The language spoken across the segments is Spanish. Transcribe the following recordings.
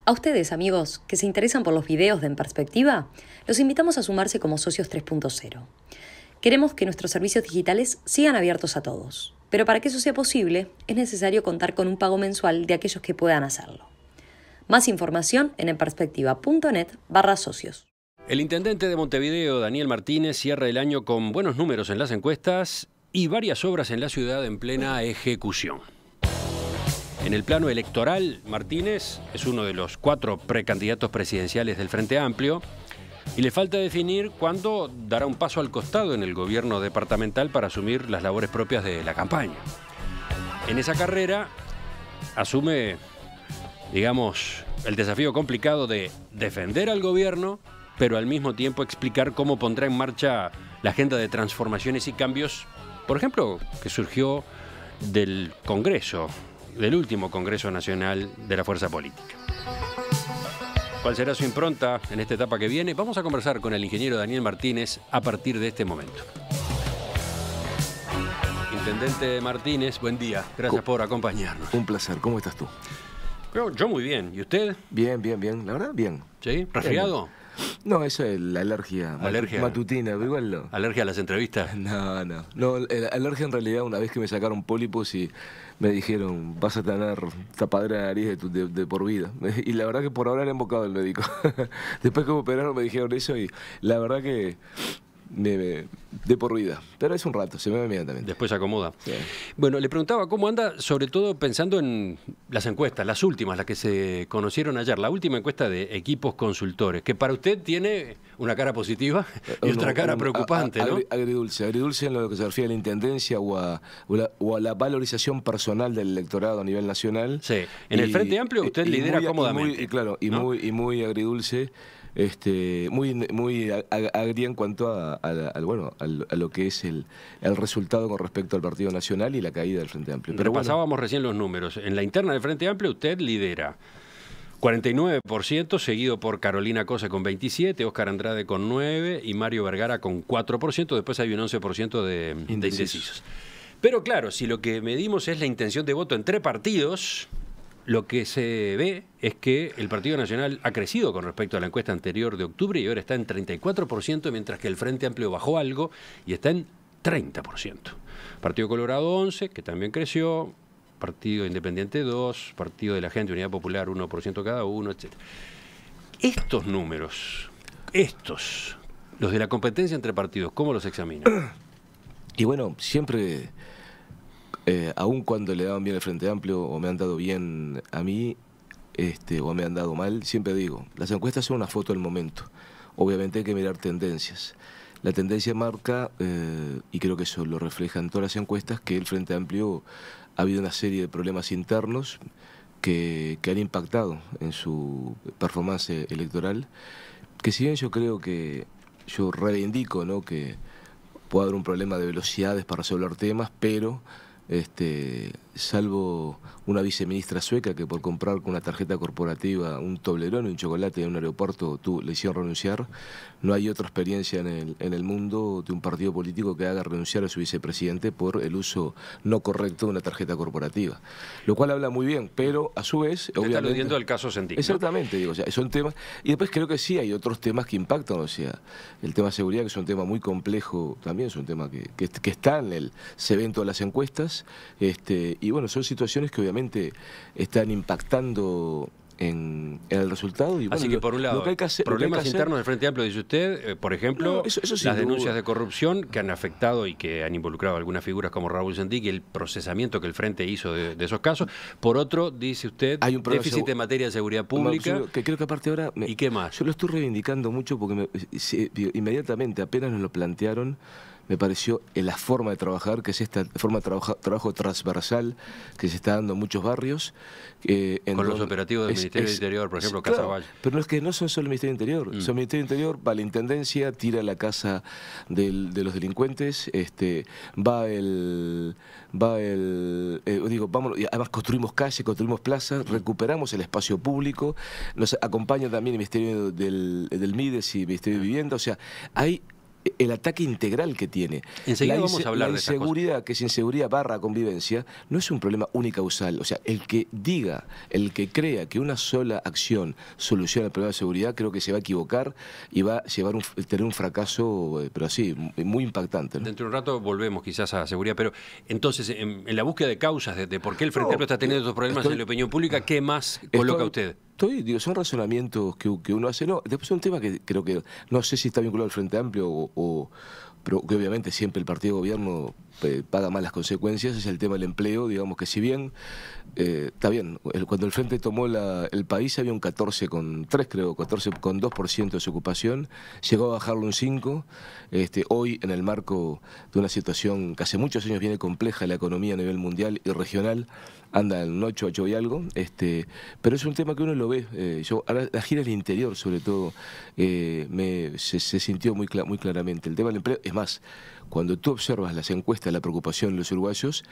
A ustedes, amigos, que se interesan por los videos de En Perspectiva, los invitamos a sumarse como socios 3.0. Queremos que nuestros servicios digitales sigan abiertos a todos, pero para que eso sea posible, es necesario contar con un pago mensual de aquellos que puedan hacerlo. Más información en enperspectiva.net/socios. El intendente de Montevideo, Daniel Martínez, cierra el año con buenos números en las encuestas y varias obras en la ciudad en plena ejecución. En el plano electoral, Martínez es uno de los 4 precandidatos presidenciales del Frente Amplio y le falta definir cuándo dará un paso al costado en el gobierno departamental para asumir las labores propias de la campaña. En esa carrera asume, digamos, el desafío complicado de defender al gobierno, pero al mismo tiempo explicar cómo pondrá en marcha la agenda de transformaciones y cambios, por ejemplo, que surgió del Congreso, del último Congreso Nacional de la Fuerza Política. ¿Cuál será su impronta en esta etapa que viene? Vamos a conversar con el ingeniero Daniel Martínez a partir de este momento. Intendente Martínez, buen día. Gracias por acompañarnos. Un placer. ¿Cómo estás tú? Yo muy bien. ¿Y usted? Bien, bien, bien. La verdad, bien. ¿Sí? ¿Resfriado? No, eso es la alergia matutina, pero igual no. ¿Alergia a las entrevistas? No, alergia en realidad una vez que me sacaron pólipos y me dijeron, vas a tener tapadera de nariz de por vida. Y la verdad que por ahora era embocado el médico. Después que me operaron me dijeron eso y la verdad que de por vida. Pero es un rato, se me va inmediatamente. Después se acomoda. Sí. Bueno, le preguntaba cómo anda, sobre todo pensando en las encuestas, las últimas, las que se conocieron ayer. La última encuesta de Equipos Consultores, que para usted tiene una cara positiva y otra cara preocupante, ¿no? Agridulce en lo que se refiere a la intendencia o a la valorización personal del electorado a nivel nacional. Sí, en el Frente Amplio usted lidera cómodamente. Muy agridulce. Muy agria en cuanto a lo que es el resultado con respecto al Partido Nacional y la caída del Frente Amplio. Pero pasábamos recién los números. En la interna del Frente Amplio usted lidera 49%, seguido por Carolina Cosa con 27%, Óscar Andrade con 9% y Mario Vergara con 4%. Después hay un 11% de indecisos. Pero claro, si lo que medimos es la intención de voto entre partidos, lo que se ve es que el Partido Nacional ha crecido con respecto a la encuesta anterior de octubre y ahora está en 34%, mientras que el Frente Amplio bajó algo y está en 30%. Partido Colorado 11%, que también creció, Partido Independiente 2%, Partido de la Gente, Unidad Popular 1% cada uno, etc. Estos números, los de la competencia entre partidos, ¿cómo los examinan? Y bueno, siempre... aun cuando le daban bien al Frente Amplio o me han dado bien a mí o me han dado mal, siempre digo, las encuestas son una foto del momento. Obviamente hay que mirar tendencias. La tendencia marca, y creo que eso lo reflejan todas las encuestas, que el Frente Amplio ha habido una serie de problemas internos que han impactado en su performance electoral, que si bien yo creo que, yo reivindico, ¿no?, que puede haber un problema de velocidades para resolver temas, pero... salvo una viceministra sueca que por comprar con una tarjeta corporativa un Toblerone y un chocolate en un aeropuerto le hicieron renunciar, no hay otra experiencia en el mundo de un partido político que haga renunciar a su vicepresidente por el uso no correcto de una tarjeta corporativa. Lo cual habla muy bien, pero a su vez... Usted está aludiendo al caso Sendik, exactamente, ¿no? digo, o sea, son temas... Y después creo que sí hay otros temas que impactan, o sea, el tema de seguridad, que es un tema muy complejo, también es un tema que está en el evento de las encuestas, y bueno, son situaciones que obviamente están impactando en el resultado. Y bueno, así que por un lado, problemas internos del Frente Amplio, dice usted, por ejemplo, eso las denuncias de corrupción que han afectado y que han involucrado a algunas figuras como Raúl Sendik y el procesamiento que el Frente hizo de esos casos. Por otro, dice usted, hay un déficit en materia de seguridad pública. Que creo que aparte ahora... ¿Y qué más? Yo lo estoy reivindicando mucho porque inmediatamente, apenas nos lo plantearon, me pareció la forma de trabajar, que es esta forma de trabajo transversal que se está dando en muchos barrios. Con los operativos del Ministerio del Interior, por ejemplo, Casa Valle. Pero es que no son solo el Ministerio del Interior, son el Ministerio del Interior, va la Intendencia, tira la casa de los delincuentes, además construimos calles, construimos plazas, recuperamos el espacio público, nos acompaña también el Ministerio del Mides y el Ministerio de Vivienda, o sea, hay el ataque integral que tiene. Enseguida vamos a hablar de estas cosas. La inseguridad, que es inseguridad barra convivencia, no es un problema unicausal. O sea, el que diga, el que crea que una sola acción soluciona el problema de seguridad, creo que se va a equivocar y va a tener un fracaso, pero así, muy impactante, ¿no? Dentro de un rato volvemos quizás a seguridad, pero entonces, en la búsqueda de causas de por qué el Frente Amplio está teniendo estos problemas en la opinión pública, ¿qué más coloca usted? Son razonamientos que uno hace. No, después es un tema que creo que, no sé si está vinculado al Frente Amplio pero que obviamente siempre el partido de gobierno paga más las consecuencias, es el tema del empleo. Digamos que si bien, está bien, cuando el Frente tomó el país había un 14,3, creo, 14,2% de desocupación, llegó a bajarlo un 5%. Hoy, en el marco de una situación que hace muchos años viene compleja, la economía a nivel mundial y regional, anda en 8 y algo, pero es un tema que uno lo ve. Ahora, la gira del interior, sobre todo, se sintió muy claramente. El tema del empleo, es más, cuando tú observas las encuestas, la preocupación de los uruguayos,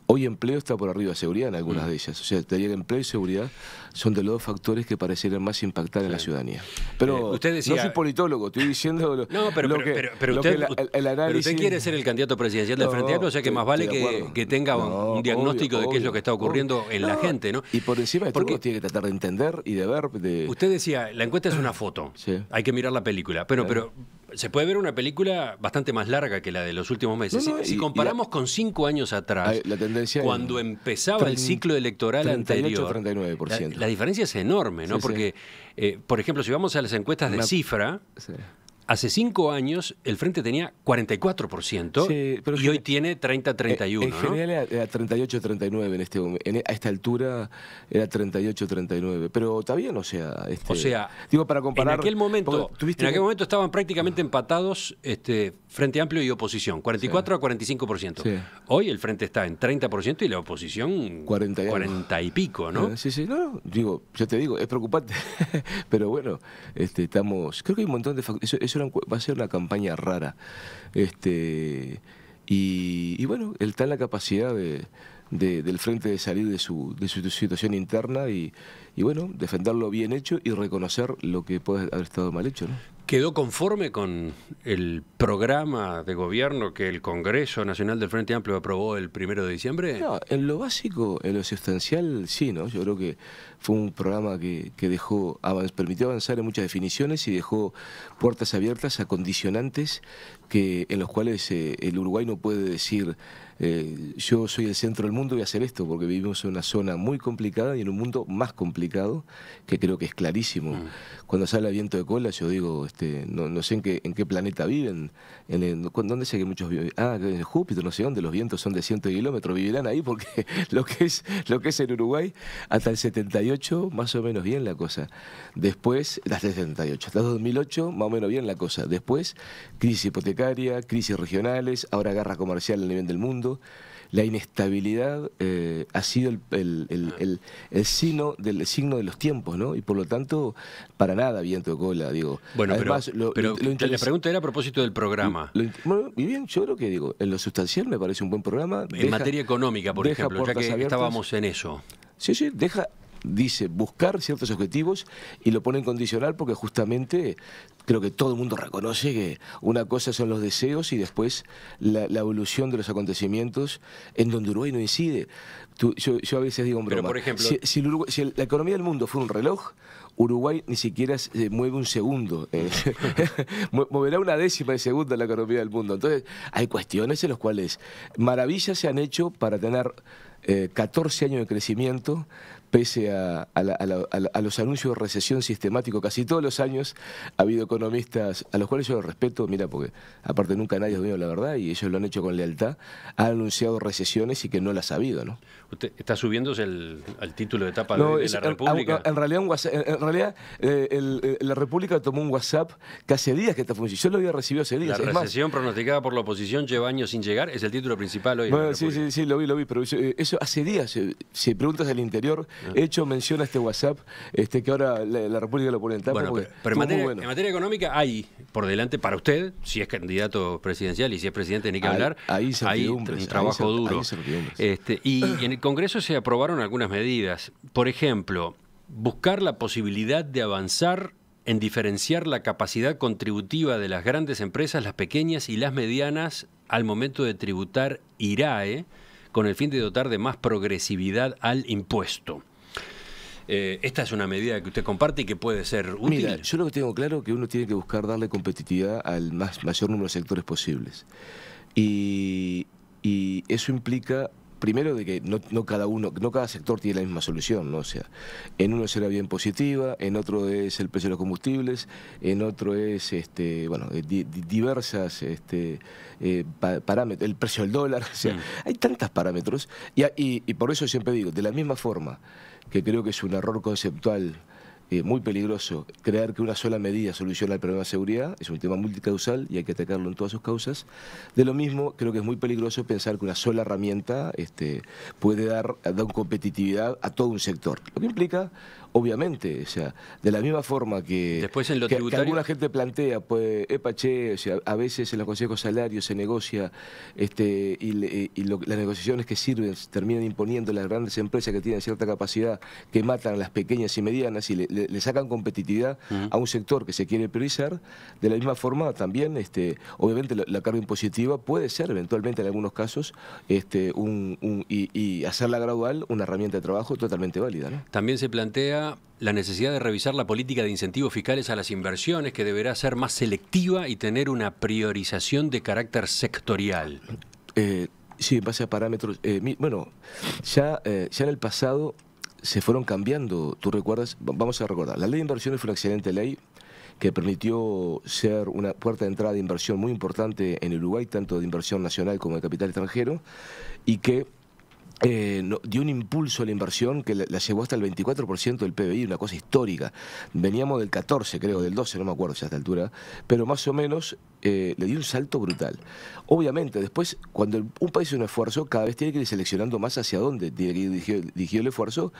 hoy empleo está por arriba de seguridad en algunas de ellas. O sea, te diría que empleo y seguridad son de los dos factores que parecieran más impactar en la ciudadanía. Pero usted decía, no soy politólogo, estoy diciendo el análisis. Pero usted quiere ser el candidato presidencial del Frente Amplio, o sea que más vale que tenga un diagnóstico de qué es lo que está ocurriendo en la gente, ¿no? Y por encima de todo tiene que tratar de entender y de ver. Usted decía, la encuesta es una foto, hay que mirar la película, pero se puede ver una película bastante más larga que la de los últimos meses. Si comparamos con 5 años atrás, cuando empezaba el ciclo electoral anterior, 39%. La diferencia es enorme, ¿no? Porque, por ejemplo, si vamos a las encuestas de cifra, hace 5 años el Frente tenía 44% y hoy tiene 30-31%. En general era 38-39 en este momento. A esta altura era 38-39. Pero está bien, o sea, digo, para comparar. En aquel momento estaban prácticamente empatados Frente Amplio y oposición, 44 a 45%. Sí. Hoy el Frente está en 30% y la oposición 40 y pico, ¿no? Sí, no, digo, yo te digo, es preocupante. Pero bueno, estamos. Creo que hay un montón de factores. Eso va a ser una campaña rara. Y bueno, él está en la capacidad del Frente de salir de su situación interna y bueno, defenderlo bien hecho y reconocer lo que puede haber estado mal hecho, ¿no? ¿Quedó conforme con el programa de gobierno que el Congreso Nacional del Frente Amplio aprobó el 1 de diciembre? No, en lo básico, en lo sustancial, sí, ¿no? Yo creo que fue un programa que permitió avanzar en muchas definiciones y dejó puertas abiertas a condicionantes en los cuales el Uruguay no puede decir yo soy el centro del mundo y voy a hacer esto, porque vivimos en una zona muy complicada y en un mundo más complicado, que creo que es clarísimo. Cuando sale viento de cola, yo digo, no sé en qué planeta viven, ¿dónde sé que muchos viven? En Júpiter, no sé dónde, los vientos son de 100 kilómetros, vivirán ahí, porque lo que es en Uruguay, hasta el 78, más o menos bien la cosa. Después, hasta el 78, hasta el 2008, más o menos bien la cosa. Después, crisis hipotecaria, crisis regionales, ahora guerra comercial a nivel del mundo. La inestabilidad ha sido el signo de los tiempos, ¿no? Y por lo tanto, para nada viento de cola, digo. Bueno, además, pero la pregunta era a propósito del programa. Y bien, yo creo que digo, en lo sustancial me parece un buen programa. En materia económica, por ejemplo, ya que estábamos en eso. Sí, dice buscar ciertos objetivos y lo pone en condicional porque justamente creo que todo el mundo reconoce que una cosa son los deseos y después la evolución de los acontecimientos en donde Uruguay no incide. Yo a veces digo en broma, pero por ejemplo, si la economía del mundo fuera un reloj, Uruguay ni siquiera se mueve un segundo, moverá una décima de segundo la economía del mundo. Entonces hay cuestiones en las cuales maravillas se han hecho para tener 14 años de crecimiento, pese a los anuncios de recesión sistemático casi todos los años. Ha habido economistas a los cuales yo los respeto, mira, porque aparte nunca nadie ha dicho la verdad y ellos lo han hecho con lealtad, han anunciado recesiones y que no las ha habido, ¿no? ¿Usted está subiéndose al título de etapa de la República? En realidad, la República tomó un WhatsApp que hace días que está funcionando. Yo lo había recibido hace días. La recesión pronosticada por la oposición lleva años sin llegar, es el título principal hoy. Bueno, sí, lo vi, pero eso hace días. Si preguntas al interior, he hecho mención a este WhatsApp, que ahora la República lo pone en tapa. Bueno, pero en materia económica hay por delante para usted, si es candidato presidencial y si es presidente, ni que hablar, hay un trabajo duro. Y en el Congreso se aprobaron algunas medidas. Por ejemplo, buscar la posibilidad de avanzar en diferenciar la capacidad contributiva de las grandes empresas, las pequeñas y las medianas al momento de tributar IRAE, con el fin de dotar de más progresividad al impuesto. Esta es una medida que usted comparte y que puede ser útil. Mira, yo lo que tengo claro es que uno tiene que buscar darle competitividad al mayor número de sectores posibles. Y eso implica, primero, de que no cada sector tiene la misma solución, ¿no? O sea, en uno será bien positiva, en otro es el precio de los combustibles, en otro es diversas parámetros, el precio del dólar, o sea, hay tantos parámetros, y por eso siempre digo, de la misma forma que creo que es un error conceptual muy peligroso creer que una sola medida soluciona el problema de seguridad, es un tema multicausal y hay que atacarlo en todas sus causas. De lo mismo, creo que es muy peligroso pensar que una sola herramienta puede dar competitividad a todo un sector. Lo que implica, obviamente, o sea, de la misma forma que, después en lo que tributario, alguna gente plantea, pues, o sea, a veces en los consejos salarios se negocia las negociaciones que sirven terminan imponiendo las grandes empresas que tienen cierta capacidad, que matan a las pequeñas y medianas y le sacan competitividad a un sector que se quiere priorizar. De la misma forma también, obviamente la carga impositiva puede ser eventualmente en algunos casos y hacerla gradual una herramienta de trabajo totalmente válida, ¿no? También se plantea la necesidad de revisar la política de incentivos fiscales a las inversiones, que deberá ser más selectiva y tener una priorización de carácter sectorial. Sí, en base a parámetros. Bueno, ya en el pasado se fueron cambiando. Tú recuerdas, vamos a recordar, la ley de inversiones fue una excelente ley que permitió ser una puerta de entrada de inversión muy importante en Uruguay, tanto de inversión nacional como de capital extranjero, y que dio un impulso a la inversión que la llevó hasta el 24% del PBI, una cosa histórica. Veníamos del 14, creo, del 12, no me acuerdo ya a esta altura, pero más o menos le dio un salto brutal. Obviamente, después, cuando un país hace un esfuerzo, cada vez tiene que ir seleccionando más hacia dónde tiene que ir dirigido el esfuerzo,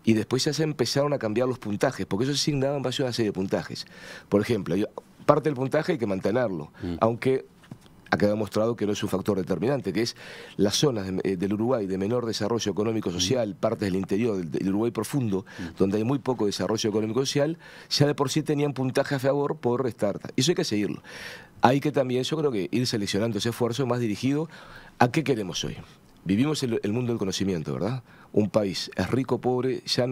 y después ya se empezaron a cambiar los puntajes, porque eso se asignaba en base a una serie de puntajes. Por ejemplo, parte del puntaje hay que mantenerlo, aunque ha quedado demostrado que no es un factor determinante, que es las zonas del Uruguay de menor desarrollo económico-social, partes del interior del Uruguay profundo, donde hay muy poco desarrollo económico-social, ya de por sí tenían puntaje a favor por startup. Eso hay que seguirlo. Hay que también, yo creo que ir seleccionando ese esfuerzo más dirigido a qué queremos hoy. Vivimos el mundo del conocimiento, ¿verdad? Un país es rico o pobre, ya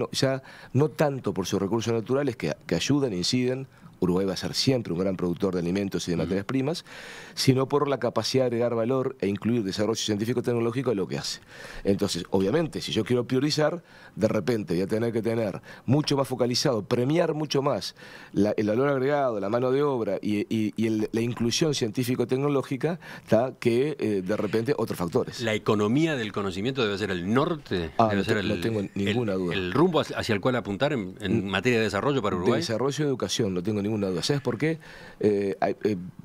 no tanto por sus recursos naturales que ayudan, inciden. Uruguay va a ser siempre un gran productor de alimentos y de materias primas, sino por la capacidad de agregar valor e incluir desarrollo científico-tecnológico en lo que hace. Entonces, obviamente, si yo quiero priorizar, de repente voy a tener que tener mucho más focalizado, premiar mucho más el valor agregado, la mano de obra y la inclusión científico-tecnológica que de repente otros factores. ¿La economía del conocimiento debe ser el norte? Debe ser no tengo ninguna duda. ¿El rumbo hacia el cual apuntar en materia de desarrollo para Uruguay? De desarrollo y educación, no tengo ninguna duda. ¿Sabes por qué?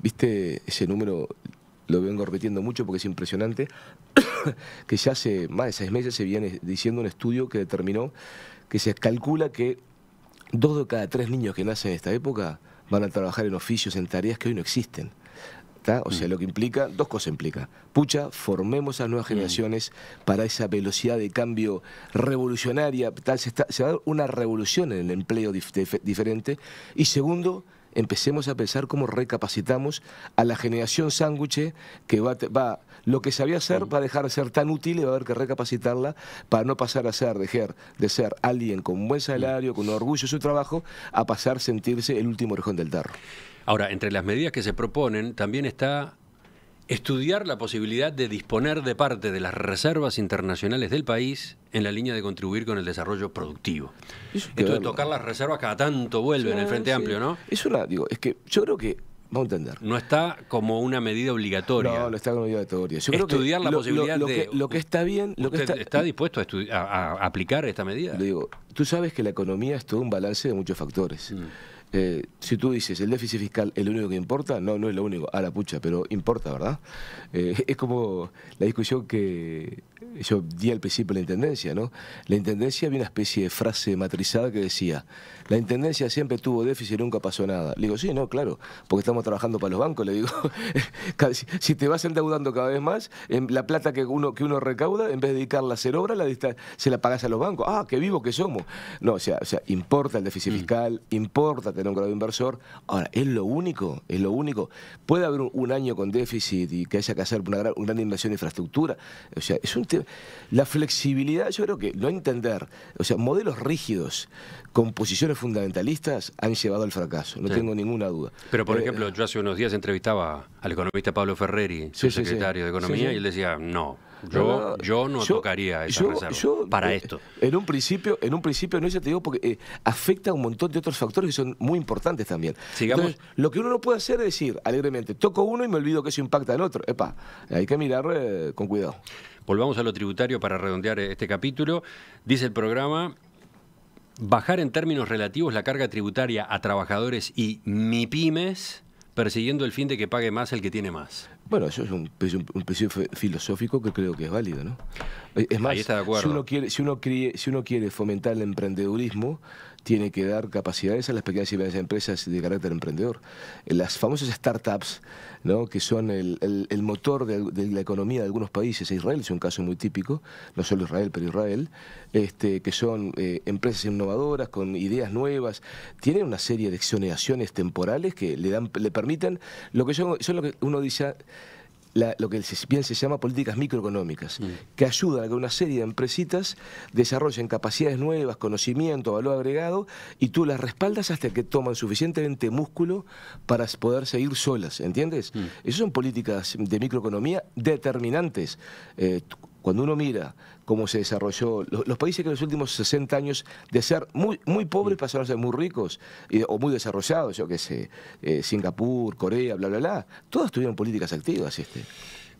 Viste ese número, lo vengo repitiendo mucho porque es impresionante, que ya hace más de 6 meses se viene diciendo un estudio que determinó que se calcula que 2 de cada 3 niños que nacen en esta época van a trabajar en oficios, en tareas que hoy no existen. O sea, lo que implica, 2 cosas implica. Pucha, formemos a nuevas generaciones para esa velocidad de cambio revolucionaria. Se va a dar una revolución en el empleo diferente. Y segundo, empecemos a pensar cómo recapacitamos a la generación sándwich que lo que sabía hacer va a dejar de ser tan útil y va a haber que recapacitarla para no pasar a dejar de ser alguien con un buen salario, con orgullo de su trabajo, a pasar a sentirse el último orejón del tarro. Ahora, entre las medidas que se proponen también está estudiar la posibilidad de disponer de parte de las reservas internacionales del país en la línea de contribuir con el desarrollo productivo. Esto de tocar las reservas cada tanto vuelve en el Frente Amplio, ¿no? Es que yo creo que, vamos a entender. No está como una medida obligatoria. No está como medida obligatoria. Yo estudiar creo que la posibilidad lo que está bien... ¿Está dispuesto a aplicar esta medida? Le digo, tú sabes que la economía es todo un balance de muchos factores. Si tú dices el déficit fiscal es lo único que importa, no es lo único, a la pucha, pero importa, ¿verdad? Es como la discusión que yo di al principio la Intendencia, ¿no? La Intendencia había una especie de frase matrizada que decía: la Intendencia siempre tuvo déficit y nunca pasó nada. Le digo, sí, no, claro, porque estamos trabajando para los bancos. Le digo, si te vas endeudando cada vez más, la plata que uno recauda, en vez de dedicarla a hacer obra, se la pagás a los bancos. ¡Ah, qué vivos que somos! No, o sea, importa el déficit fiscal, importa tener un grado inversor. Ahora, ¿es lo único? ¿Es lo único? Puede haber un año con déficit y que haya que hacer una gran inversión en infraestructura. O sea, es un tema. La flexibilidad, yo creo que no entender, o sea, modelos rígidos con posiciones fundamentalistas han llevado al fracaso, no tengo ninguna duda. Pero, por ejemplo, yo hace unos días entrevistaba al economista Pablo Ferreri, su secretario de Economía, y él decía, no, yo no tocaría esa reserva para esto. En un principio, no, yo te digo, porque afecta a un montón de otros factores que son muy importantes también. Sigamos. Entonces, lo que uno no puede hacer es decir alegremente, toco uno y me olvido que eso impacta al otro. Epa, hay que mirar con cuidado. Volvamos a lo tributario para redondear este capítulo. Dice el programa: bajar en términos relativos la carga tributaria a trabajadores y MIPYMES, persiguiendo el fin de que pague más el que tiene más. Bueno, eso es un principio filosófico que creo que es válido, ¿no? Es más, ahí está de acuerdo. Si uno quiere fomentar el emprendedurismo, tiene que dar capacidades a las pequeñas y medianas empresas de carácter emprendedor. Las famosas startups, ¿no?, que son el motor de la economía de algunos países. Israel es un caso muy típico, no solo Israel, pero Israel, que son empresas innovadoras, con ideas nuevas, tienen una serie de exoneraciones temporales que le permiten lo que son lo que uno dice, lo que bien se llama políticas microeconómicas, que ayudan a que una serie de empresitas desarrollen capacidades nuevas, conocimiento, valor agregado, y tú las respaldas hasta que toman suficientemente músculo para poder seguir solas, ¿entiendes? Esas son políticas de microeconomía determinantes. Cuando uno mira cómo se desarrolló, los países que en los últimos 60 años de ser muy pobres pasaron a ser muy ricos o muy desarrollados, yo qué sé, Singapur, Corea, bla, bla, bla, todos tuvieron políticas activas.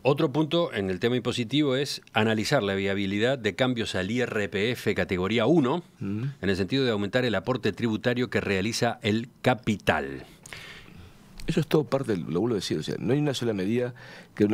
Otro punto en el tema impositivo es analizar la viabilidad de cambios al IRPF categoría 1, en el sentido de aumentar el aporte tributario que realiza el capital. Eso es todo parte, lo vuelvo a decir, o sea, no hay una sola medida que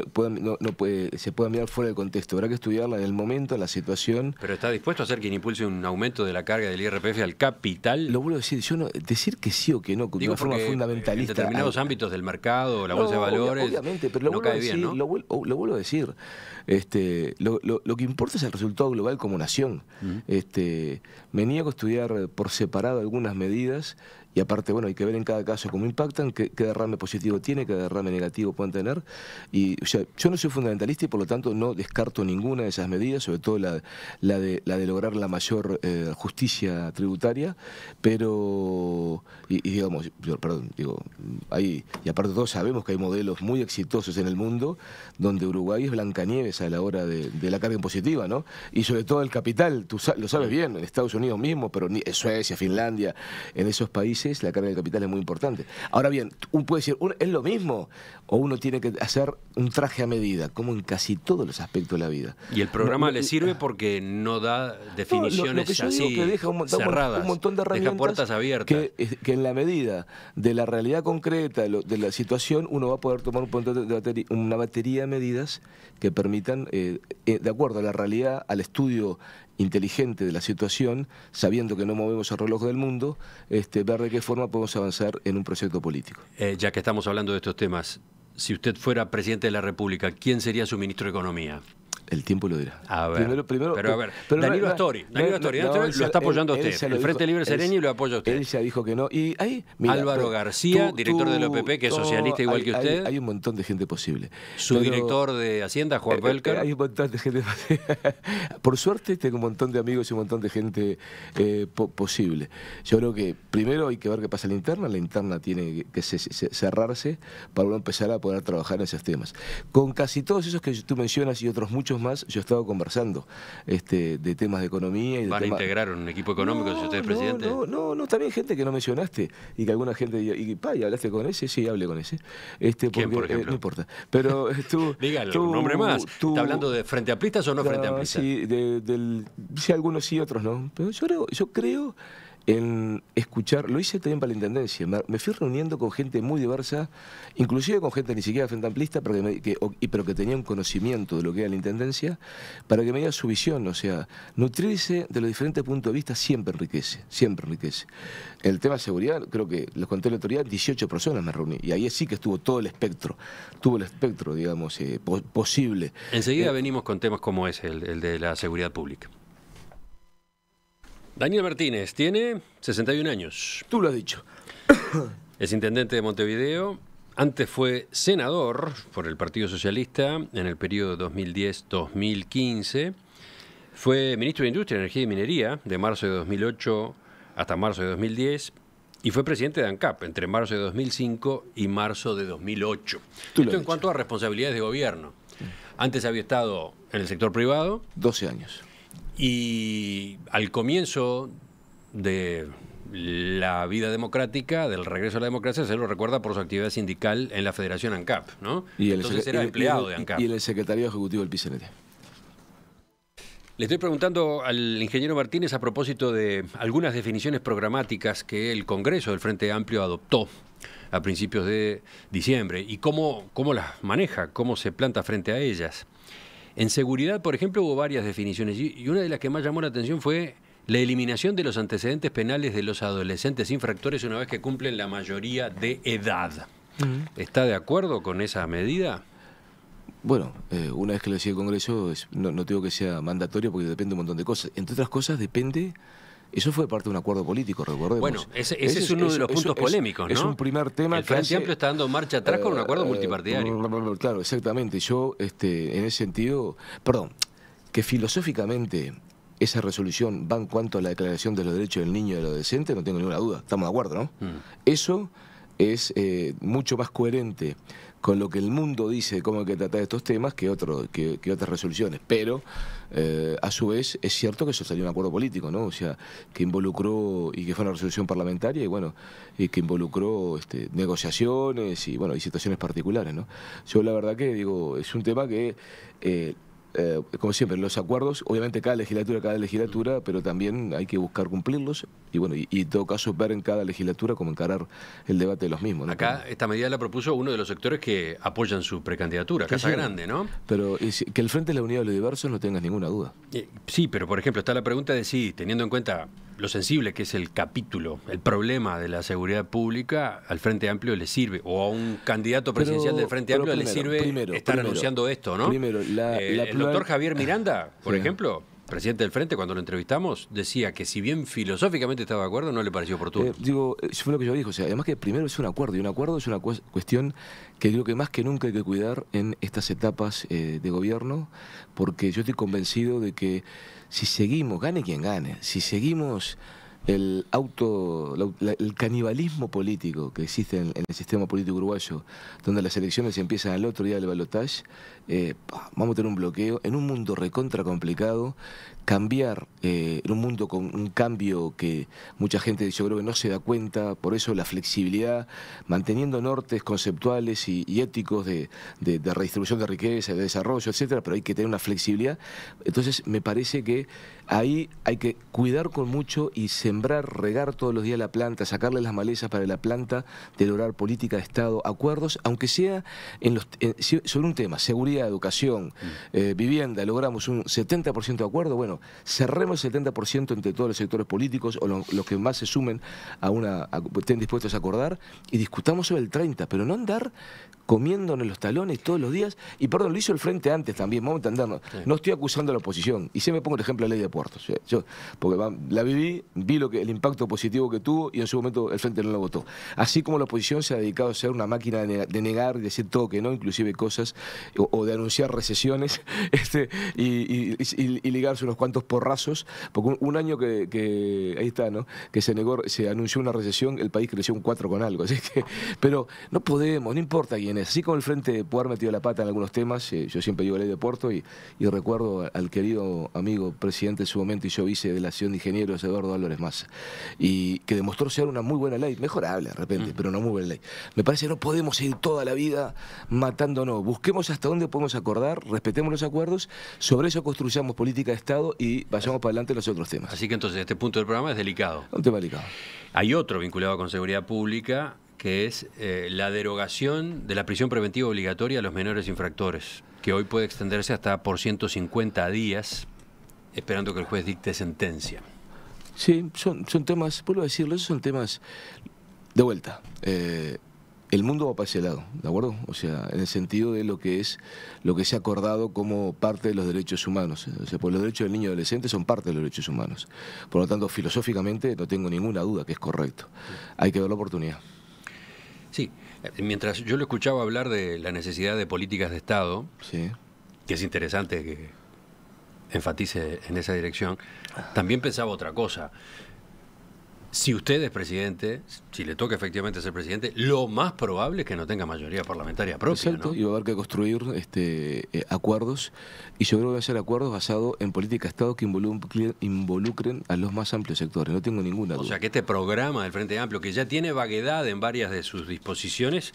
se pueda mirar fuera del contexto. Habrá que estudiarla en el momento, en la situación. ¿Pero está dispuesto a hacer quien impulse un aumento de la carga del IRPF al capital? Lo vuelvo a decir, decir que sí o que no, de una forma fundamentalista. En determinados ámbitos del mercado, la bolsa de valores, obviamente, pero no cae bien, ¿no? Lo vuelvo a decir. Lo que importa es el resultado global como nación. Me niego a estudiar por separado algunas medidas. Y aparte, bueno, hay que ver en cada caso cómo impactan, qué derrame positivo tiene, qué derrame negativo pueden tener. Y o sea, yo no soy fundamentalista y por lo tanto no descarto ninguna de esas medidas, sobre todo la de lograr la mayor justicia tributaria, pero, y aparte todos sabemos que hay modelos muy exitosos en el mundo donde Uruguay es Blancanieves a la hora de la carga impositiva, ¿no? Y sobre todo el capital, tú lo sabes bien, en Estados Unidos mismo, pero en Suecia, Finlandia, en esos países la carga de capital es muy importante. Ahora bien, uno puede decir, ¿es lo mismo? O uno tiene que hacer un traje a medida, como en casi todos los aspectos de la vida. Y el programa le sirve porque no da definiciones así que deja cerradas, un montón de herramientas, deja puertas abiertas. Que en la medida de la realidad concreta, de la situación, uno va a poder tomar una batería de medidas que permitan, de acuerdo a la realidad, al estudio inteligente de la situación, sabiendo que no movemos el reloj del mundo, ver de qué forma podemos avanzar en un proyecto político. Ya que estamos hablando de estos temas, si usted fuera presidente de la República, ¿quién sería su ministro de Economía? El tiempo lo dirá. A ver, pero Danilo Astori lo está apoyando a usted. El Frente Libre Sereñi lo apoya a usted. Él ya dijo que no. Y ahí, Álvaro García, director del OPP, que es socialista igual que usted. Hay un montón de gente posible. Su director de Hacienda, Juan Belker. Hay un montón de gente. Por suerte tengo un montón de amigos y un montón de gente posible. Yo creo que primero hay que ver qué pasa en la interna. La interna tiene que cerrarse para uno empezar a poder trabajar en esos temas. Con casi todos esos que tú mencionas y otros muchos más, yo he estado conversando de temas de economía. ¿Van a integrar un equipo económico si usted es presidente? No, también gente que no mencionaste y que alguna gente ¿y hablaste con ese? Sí, hablé con ese. ¿Quién, por ejemplo? No importa. Pero dígale un nombre más. ¿Está hablando de frente amplistas o no frente amplistas? Sí, sí, algunos sí, otros no. Pero yo creo en escuchar, lo hice también para la Intendencia, me fui reuniendo con gente muy diversa, inclusive con gente ni siquiera frente amplista, pero que tenía un conocimiento de lo que era la Intendencia, para que me diera su visión. O sea, nutrirse de los diferentes puntos de vista siempre enriquece, siempre enriquece. El tema de seguridad, creo que los conté en la autoridad, 18 personas me reuní, y ahí sí que estuvo todo el espectro, digamos, posible. Enseguida venimos con temas como ese, el de la seguridad pública. Daniel Martínez tiene 61 años. Tú lo has dicho. Es intendente de Montevideo. Antes fue senador por el Partido Socialista en el periodo 2010-2015. Fue ministro de Industria, Energía y Minería de marzo de 2008 hasta marzo de 2010. Y fue presidente de ANCAP entre marzo de 2005 y marzo de 2008. Esto en cuanto a responsabilidades de gobierno. Antes había estado en el sector privado. 12 años. Y al comienzo de la vida democrática, del regreso a la democracia, se lo recuerda por su actividad sindical en la Federación ANCAP, ¿no? Entonces era empleado de ANCAP. Y en el Secretariado Ejecutivo del PCNT. Le estoy preguntando al ingeniero Martínez a propósito de algunas definiciones programáticas que el Congreso del Frente Amplio adoptó a principios de diciembre y cómo las maneja, cómo se planta frente a ellas. En seguridad, por ejemplo, hubo varias definiciones y una de las que más llamó la atención fue la eliminación de los antecedentes penales de los adolescentes infractores una vez que cumplen la mayoría de edad. ¿Está de acuerdo con esa medida? Bueno, una vez que lo decía el Congreso, no digo que sea mandatorio porque depende de un montón de cosas. Entre otras cosas, depende... Eso fue parte de un acuerdo político, recordemos. Bueno, ese es uno de los puntos polémicos, ¿no? Es un primer tema. El Frente Amplio está dando marcha atrás con un acuerdo multipartidario. Claro, exactamente. Yo, en ese sentido, que filosóficamente esa resolución va en cuanto a la Declaración de los Derechos del Niño y del Adolescente, no tengo ninguna duda. Estamos de acuerdo, ¿no? Eso es mucho más coherente con lo que el mundo dice de cómo hay que tratar estos temas que otras resoluciones. Pero, a su vez, es cierto que eso salió un acuerdo político, ¿no? O sea, que involucró, y que fue una resolución parlamentaria, y bueno, y que involucró negociaciones y, bueno, y situaciones particulares, ¿no? Yo la verdad que, digo, es un tema que... como siempre, los acuerdos, obviamente cada legislatura, pero también hay que buscar cumplirlos y bueno, y en todo caso ver en cada legislatura cómo encarar el debate de los mismos, ¿no? Acá esta medida la propuso uno de los sectores que apoyan su precandidatura, Casa Grande, ¿no? Pero que el Frente de la Unidad de los Diversos no tengas ninguna duda. Sí, pero por ejemplo está la pregunta de si, teniendo en cuenta lo sensible que es el capítulo, el problema de la seguridad pública, al Frente Amplio le sirve, o a un candidato presidencial del Frente Amplio le sirve estar anunciando esto, ¿no? Primero, el doctor Javier Miranda, por ejemplo, presidente del Frente, cuando lo entrevistamos, decía que si bien filosóficamente estaba de acuerdo, no le pareció oportuno. Eso fue lo que yo dije, o sea, además que primero es un acuerdo, y un acuerdo es una cuestión que digo que más que nunca hay que cuidar en estas etapas de gobierno, porque yo estoy convencido de que si seguimos, gane quien gane, si seguimos el canibalismo político que existe en el sistema político uruguayo, donde las elecciones empiezan al otro día del balotaje, vamos a tener un bloqueo en un mundo recontra complicado. Cambiar en un mundo con un cambio que mucha gente, yo creo que no se da cuenta, por eso la flexibilidad, manteniendo nortes conceptuales y éticos de redistribución de riqueza, de desarrollo, etcétera, pero hay que tener una flexibilidad. Entonces me parece que ahí hay que cuidar con mucho y sembrar, regar todos los días la planta, sacarle las malezas para la planta, de lograr política de Estado, acuerdos, aunque sea sobre un tema, seguridad, educación, vivienda, logramos un 70% de acuerdo, bueno, cerremos el 70% entre todos los sectores políticos o los que más se sumen estén dispuestos a acordar y discutamos sobre el 30%, pero no andar comiéndonos los talones todos los días. Y perdón, lo hizo el Frente antes también, vamos a entendernos. Sí. No estoy acusando a la oposición. Y siempre pongo el ejemplo de la ley de puertos. Porque la vi el impacto positivo que tuvo y en su momento el Frente no lo votó. Así como la oposición se ha dedicado a ser una máquina de negar y decir todo que no, inclusive cosas, o de anunciar recesiones y ligarse unos cuantos porrazos. Porque un año que ahí está, ¿no? Que se anunció una recesión, el país creció un 4 con algo. Así que, pero no podemos, no importa quién es. Así como el Frente puede haber metido la pata en algunos temas, yo siempre digo ley de Puerto y recuerdo al querido amigo presidente en su momento y yo vice de la Asociación de Ingenieros, Eduardo Álvarez Massa, y que demostró ser una muy buena ley, mejorable de repente, pero una muy buena ley. Me parece que no podemos ir toda la vida matándonos. Busquemos hasta dónde podemos acordar, respetemos los acuerdos, sobre eso construyamos política de Estado y vayamos para adelante en los otros temas. Así que entonces este punto del programa es delicado. Un tema delicado. Hay otro vinculado con seguridad pública, que es la derogación de la prisión preventiva obligatoria a los menores infractores, que hoy puede extenderse hasta por 150 días, esperando que el juez dicte sentencia. Sí, son temas, vuelvo a decirlo, esos son temas de vuelta. El mundo va para ese lado, ¿de acuerdo? O sea, en el sentido de lo que se ha acordado como parte de los derechos humanos. O sea, pues los derechos del niño y adolescente son parte de los derechos humanos. Por lo tanto, filosóficamente no tengo ninguna duda que es correcto. Hay que ver la oportunidad. Sí, mientras yo lo escuchaba hablar de la necesidad de políticas de Estado, Sí. que es interesante que enfatice en esa dirección, también pensaba otra cosa. Si usted es presidente, si le toca efectivamente ser presidente, lo más probable es que no tenga mayoría parlamentaria propia, Exacto, ¿no? y va a haber que construir acuerdos, y yo creo que van a ser acuerdos basados en política de Estado que involucren a los más amplios sectores, no tengo ninguna duda. O sea que este programa del Frente Amplio, que ya tiene vaguedad en varias de sus disposiciones,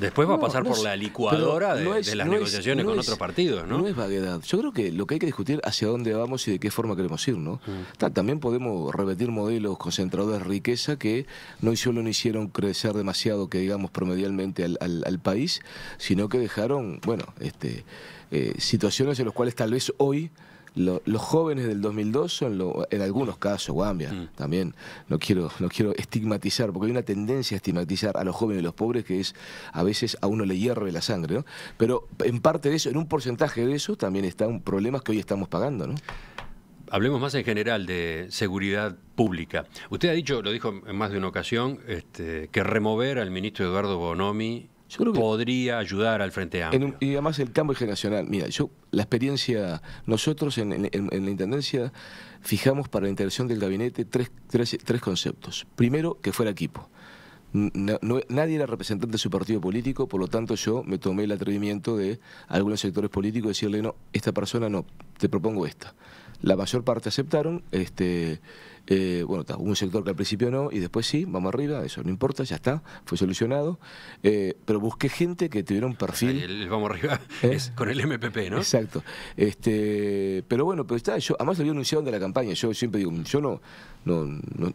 después va a pasar por la licuadora de las negociaciones con otros partidos, ¿no? No es vaguedad. Yo creo que lo que hay que discutir hacia dónde vamos y de qué forma queremos ir, ¿no? También podemos repetir modelos concentradores de riqueza que no solo no hicieron crecer demasiado, que digamos promedialmente al país, sino que dejaron, bueno, situaciones en las cuales tal vez hoy los jóvenes del 2002 son, en algunos casos, Guambia, también, no quiero estigmatizar, porque hay una tendencia a estigmatizar a los jóvenes y los pobres que es, a veces a uno le hierve la sangre, ¿no? Pero en parte de eso, en un porcentaje de eso, también están problemas que hoy estamos pagando, ¿no? Hablemos más en general de seguridad pública. Usted ha dicho, lo dijo en más de una ocasión, que remover al ministro Eduardo Bonomi podría ayudar al Frente Amplio. Y además el cambio generacional. Mira, la experiencia, nosotros en la Intendencia fijamos para la integración del gabinete tres conceptos. Primero, que fuera equipo. Nadie era representante de su partido político, por lo tanto yo me tomé el atrevimiento de algunos sectores políticos decirle, no, esta persona no, te propongo esta. La mayor parte aceptaron, bueno, hubo un sector que al principio no, y después sí, vamos arriba, eso no importa, ya está, fue solucionado, pero busqué gente que tuviera un perfil... El vamos arriba es con el MPP, ¿no? Exacto, pero bueno, pero está, yo además lo había anunciado de la campaña, yo siempre digo, yo no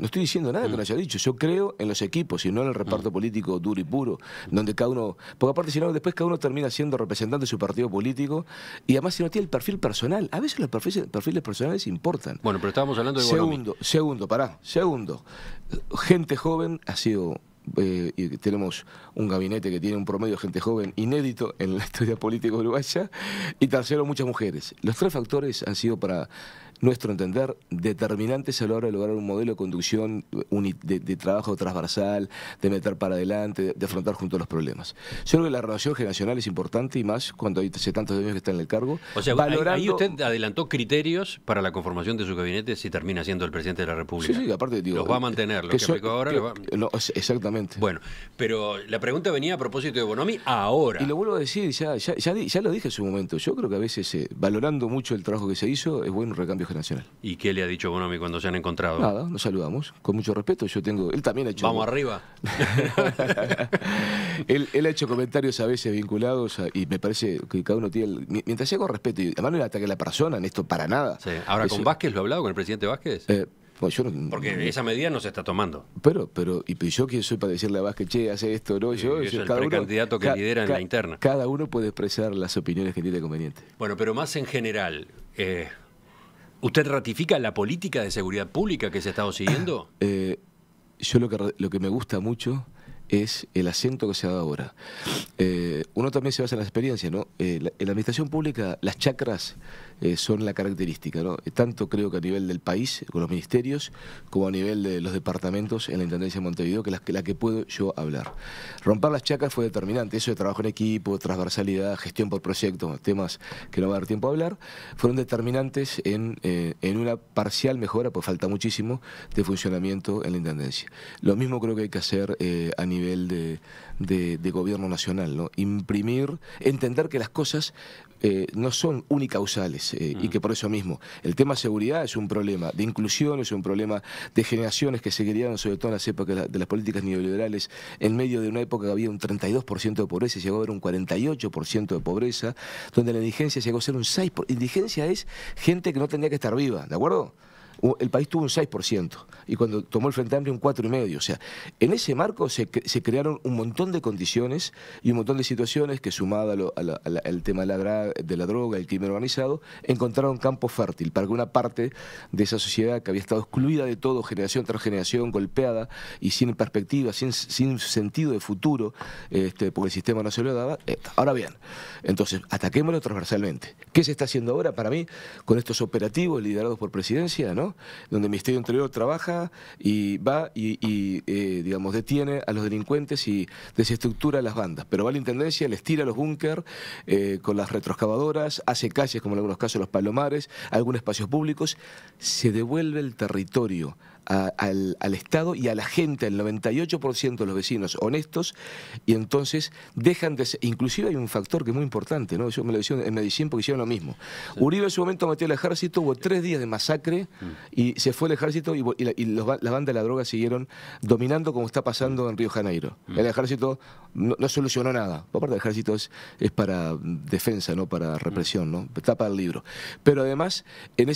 estoy diciendo nada que no haya dicho, yo creo en los equipos y no en el reparto político duro y puro, donde cada uno, porque aparte si no, después cada uno termina siendo representante de su partido político, y además si no tiene el perfil personal, a veces los perfiles personales importan. Bueno, pero estábamos hablando de Bonomi. Segundo, gente joven ha sido... y tenemos un gabinete que tiene un promedio de gente joven inédito en la historia política uruguaya, y tercero, muchas mujeres. Los tres factores han sido, para nuestro entender, determinantes a la hora de lograr un modelo de conducción de trabajo transversal, de meter para adelante, de afrontar juntos los problemas. Yo creo que la renovación generacional es importante, y más cuando hace tantos años que está en el cargo. O sea, ahí usted adelantó criterios para la conformación de su gabinete si termina siendo el presidente de la República. Sí, aparte digo, los va a mantener, lo que aplicó ahora. No, exactamente. Bueno, pero la pregunta venía a propósito de Bonomi ahora. Y lo vuelvo a decir, ya lo dije en su momento, yo creo que a veces, valorando mucho el trabajo que se hizo, es bueno un recambio generacional. ¿Y qué le ha dicho Bonomi cuando se han encontrado? Nada, nos saludamos, con mucho respeto. Él también ha hecho... Vamos arriba. él ha hecho comentarios a veces vinculados y me parece que cada uno tiene... Mientras sea con respeto, y además no era ataque a la persona, en esto para nada. Sí. Ahora, ¿con Vázquez lo ha hablado, con el presidente Vázquez? Pues yo no, porque esa medida no se está tomando. Pero yo quién soy para decirle a Vázquez, che, hace esto, no, yo... Es el precandidato que lidera en la interna. Cada uno puede expresar las opiniones que tiene conveniente. Bueno, pero más en general... ¿Usted ratifica la política de seguridad pública que se ha estado siguiendo? Yo lo que me gusta mucho es el acento que se ha dado ahora. Uno también se basa en las experiencias, ¿no? En la administración pública, las chacras son la característica, ¿no? Tanto creo que a nivel del país, con los ministerios, como a nivel de los departamentos en la Intendencia de Montevideo, que la que puedo yo hablar. Romper las chacras fue determinante, eso de trabajo en equipo, transversalidad, gestión por proyectos, temas que no va a dar tiempo a hablar, fueron determinantes en una parcial mejora, pues falta muchísimo, de funcionamiento en la Intendencia. Lo mismo creo que hay que hacer a nivel nivel de gobierno nacional, ¿no? Imprimir, entender que las cosas no son unicausales y que por eso mismo el tema seguridad es un problema de inclusión, es un problema de generaciones que se criaron sobre todo en las épocas de las políticas neoliberales, en medio de una época que había un 32% de pobreza y llegó a haber un 48% de pobreza, donde la indigencia llegó a ser un 6%. Indigencia es gente que no tendría que estar viva, ¿de acuerdo? El país tuvo un 6% y cuando tomó el Frente Amplio un 4,5%. O sea, en ese marco se crearon un montón de condiciones y un montón de situaciones que, sumado al tema de la droga, el crimen organizado, encontraron campo fértil para que una parte de esa sociedad que había estado excluida de todo, generación tras generación, golpeada y sin perspectiva, sin sentido de futuro, porque el sistema no se lo daba. Ahora bien, entonces, ataquémoslo transversalmente. ¿Qué se está haciendo ahora para mí con estos operativos liderados por Presidencia, ¿no? Donde el Ministerio del Interior trabaja y va digamos, detiene a los delincuentes y desestructura a las bandas, pero va a la Intendencia, les tira los búnker con las retroexcavadoras, hace calles, como en algunos casos los Palomares, algunos espacios públicos, se devuelve el territorio al Estado y a la gente, al 98% de los vecinos honestos, y entonces dejan de ser. Inclusive hay un factor que es muy importante, ¿no? Yo me lo decía en Medellín porque hicieron lo mismo. Sí. Uribe en su momento metió al ejército, hubo 3 días de masacre y se fue el ejército y las bandas de la droga siguieron dominando, como está pasando en Río Janeiro. El ejército no solucionó nada. Por parte del ejército es para defensa, no para represión, ¿no? Está para el libro. Pero además, en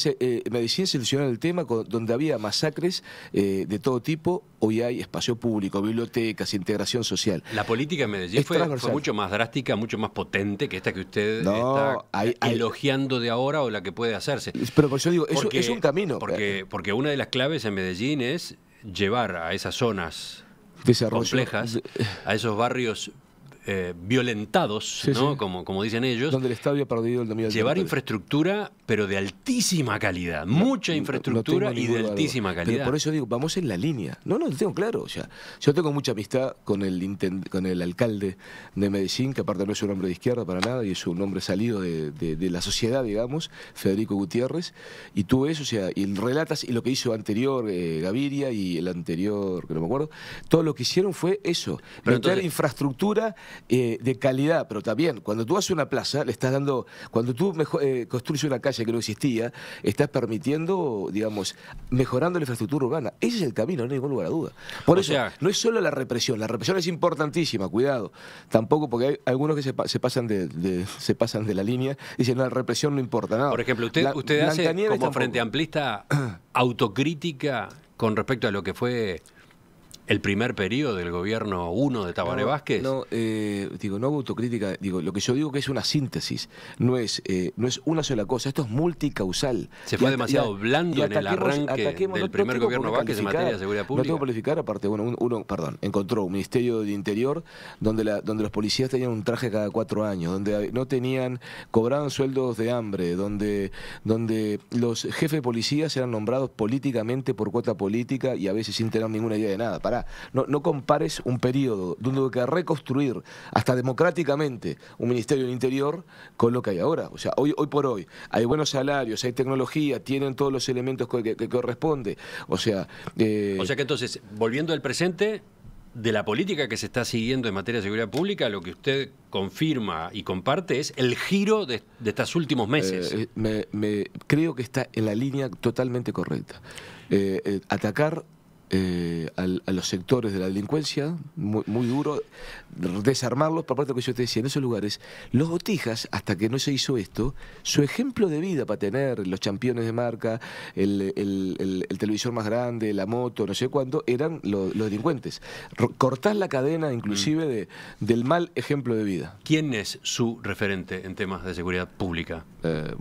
Medellín se solucionó el tema donde había masacres de todo tipo. Hoy hay espacio público, bibliotecas, integración social. La política en Medellín fue mucho más drástica, mucho más potente que esta que usted está elogiando de ahora o la que puede hacerse. Pero por eso digo, es un camino. Porque una de las claves en Medellín es llevar a esas zonas complejas, a esos barrios violentados, sí, ¿no? Sí. Como dicen ellos, donde el Estado ha perdido el dominio. Llevar infraestructura, pero de altísima calidad, mucha infraestructura y de altísima calidad. Pero por eso digo, vamos en la línea. No, lo tengo claro. O sea, yo tengo mucha amistad con el alcalde de Medellín, que aparte no es un hombre de izquierda para nada, y es un hombre salido de la sociedad, digamos, Federico Gutiérrez, y tú eso, o sea, y relatas, y lo que hizo anterior Gaviria y el anterior, que no me acuerdo, todo lo que hicieron fue eso, meter infraestructura de calidad, pero también cuando tú haces una plaza, le estás dando, cuando tú construyes una calle que no existía, estás permitiendo, digamos, mejorando la infraestructura urbana. Ese es el camino, no hay ningún lugar a duda. Por eso, no es solo la represión es importantísima, cuidado. Tampoco, porque hay algunos que se pasan de la línea y dicen, no, la represión no importa. No. Por ejemplo, usted hace como Frente Amplista autocrítica con respecto a lo que fue el primer periodo del gobierno 1 de Tabaré Vázquez. No hago autocrítica, lo que yo digo que es una síntesis, no es una sola cosa, esto es multicausal. Se fue demasiado blando en el arranque del primer gobierno Vázquez en materia de seguridad pública. No tengo que calificar, aparte, bueno, uno encontró un Ministerio del Interior donde los policías tenían un traje cada 4 años, donde no cobraban sueldos de hambre, donde los jefes de policías eran nombrados políticamente por cuota política y a veces sin tener ninguna idea de nada. No compares un periodo donde hubo que reconstruir hasta democráticamente un Ministerio del Interior con lo que hay ahora. O sea, hoy por hoy hay buenos salarios, hay tecnología, tienen todos los elementos que corresponde. O sea que entonces, volviendo al presente, de la política que se está siguiendo en materia de seguridad pública, lo que usted confirma y comparte es el giro de estos últimos meses. Creo que está en la línea totalmente correcta. Atacar a los sectores de la delincuencia, muy duro, desarmarlos, por parte de lo que yo te decía, en esos lugares, los botijas, hasta que no se hizo esto, su ejemplo de vida para tener los campeones de marca, el televisor más grande, la moto, no sé cuánto, eran los delincuentes. Cortar la cadena, inclusive, del mal ejemplo de vida. ¿Quién es su referente en temas de seguridad pública?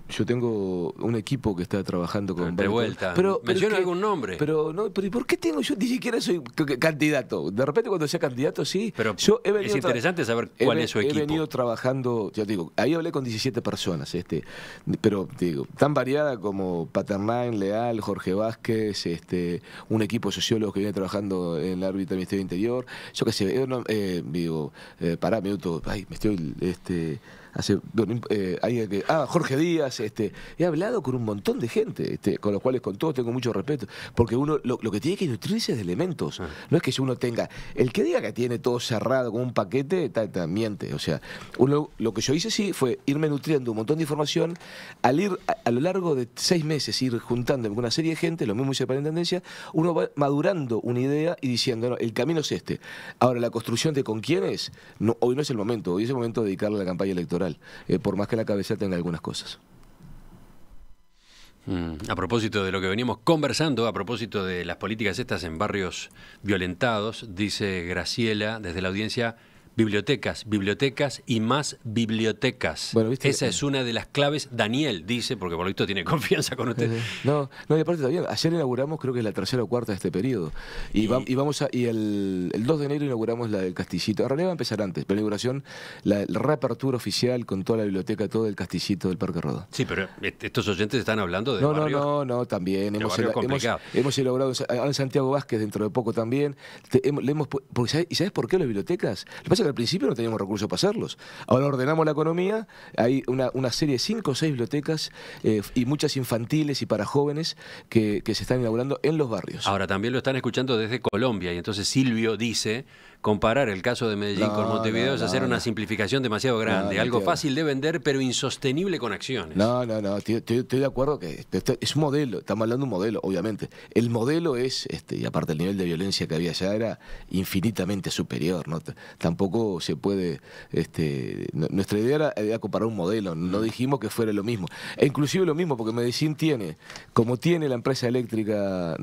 Yo tengo un equipo que está trabajando con... De vuelta, menciona algún nombre. Pero ¿y por qué tengo? Yo ni siquiera soy candidato. De repente cuando sea candidato, sí. Pero es interesante saber cuál es su equipo. He venido trabajando, ya digo, ahí hablé con 17 personas, pero digo, tan variada como Paternán, Leal, Jorge Vázquez, un equipo de sociólogos que viene trabajando en la órbita del Ministerio del Interior. Yo qué sé, pará, minuto, me estoy Jorge Díaz, he hablado con un montón de gente, con los cuales con todos tengo mucho respeto, porque uno lo que tiene que nutrirse es de elementos, no es que uno tenga, el que diga que tiene todo cerrado como un paquete, miente, o sea, lo que yo hice sí fue irme nutriendo un montón de información, al ir a lo largo de 6 meses ir juntando con una serie de gente, lo mismo hice para la Intendencia, uno va madurando una idea y diciendo, no, el camino es este. Ahora, la construcción de con quién es, no, hoy no es el momento, hoy es el momento de dedicarle a la campaña electoral, por más que la cabeza tenga algunas cosas. A propósito de lo que veníamos conversando, a propósito de las políticas estas en barrios violentados, dice Graciela desde la audiencia: bibliotecas, bibliotecas y más bibliotecas. Bueno, ¿viste? Esa es una de las claves. Daniel dice, porque por lo visto tiene confianza con usted. No, y aparte también, ayer inauguramos, creo que es la 3ª o 4ª de este periodo. Y el 2 de enero inauguramos la del Castillito. En realidad va a empezar antes, pero la inauguración, la reapertura oficial con toda la biblioteca, todo el Castillito del Parque Rodó. Sí, pero estos oyentes están hablando de barrios... No, también. Hemos elaborado en Santiago Vázquez dentro de poco también. ¿Y sabes por qué las bibliotecas? Lo que pasa es que al principio no teníamos recursos para hacerlos. Ahora ordenamos la economía, hay una serie de 5 o 6 bibliotecas y muchas infantiles y para jóvenes que se están inaugurando en los barrios. Ahora también lo están escuchando desde Colombia y entonces Silvio dice: comparar el caso de Medellín con Montevideo es hacer una simplificación demasiado grande, algo fácil de vender pero insostenible con acciones. No, estoy de acuerdo que es un modelo, estamos hablando de un modelo, obviamente. El modelo es, y aparte el nivel de violencia que había allá era infinitamente superior, ¿no? Tampoco se puede, nuestra idea era comparar un modelo, no dijimos que fuera lo mismo. E inclusive lo mismo, porque Medellín como tiene la empresa eléctrica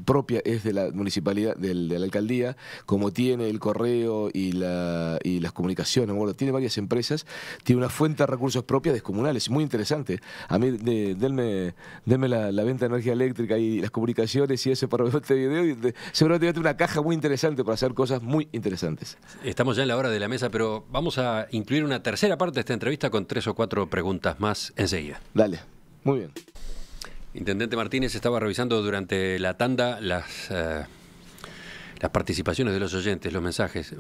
propia, es de la municipalidad, de la alcaldía, como tiene el correo y las comunicaciones, bueno, tiene varias empresas, tiene una fuente de recursos propias descomunales, muy interesante. A mí, denme la venta de energía eléctrica y las comunicaciones y eso para ver este video, y seguramente tiene una caja muy interesante para hacer cosas muy interesantes. Estamos ya en la hora de la mesa, pero vamos a incluir una tercera parte de esta entrevista con 3 o 4 preguntas más enseguida. Dale, muy bien. Intendente Martínez estaba revisando durante la tanda las participaciones de los oyentes, los mensajes.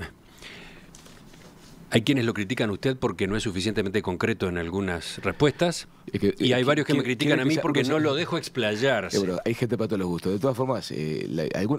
Hay quienes lo critican a usted porque no es suficientemente concreto en algunas respuestas, y hay varios que me critican a mí porque no lo dejo explayarse. Bueno, hay gente para todos los gustos. De todas formas,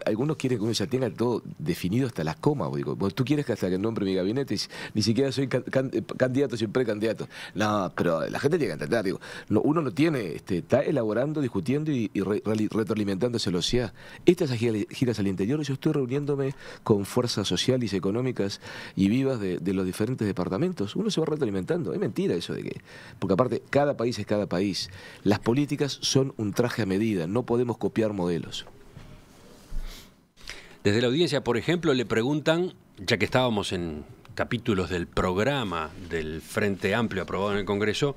algunos quieren que uno ya tenga todo definido hasta las comas. Digo, tú quieres que hasta que nombre mi gabinete, ni siquiera soy candidato, soy precandidato. No, pero la gente tiene que entender. Digo, uno no tiene, está elaborando, discutiendo y retroalimentándose la sociedad. Estas giras al interior, yo estoy reuniéndome con fuerzas sociales, económicas y vivas de los diferentes departamentos. Uno se va retroalimentando. Es mentira eso de que... Porque aparte, cada país es cada país. Las políticas son un traje a medida. No podemos copiar modelos. Desde la audiencia, por ejemplo, le preguntan, ya que estábamos en capítulos del programa del Frente Amplio aprobado en el Congreso,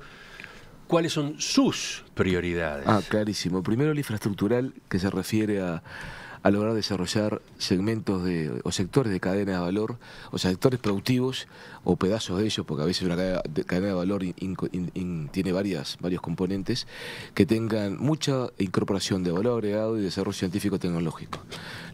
¿cuáles son sus prioridades? Clarísimo. Primero, la infraestructural, que se refiere a lograr desarrollar segmentos o sectores de cadena de valor, o sea, sectores productivos o pedazos de ellos, porque a veces una cadena de valor tiene varios componentes, que tengan mucha incorporación de valor agregado y desarrollo científico-tecnológico.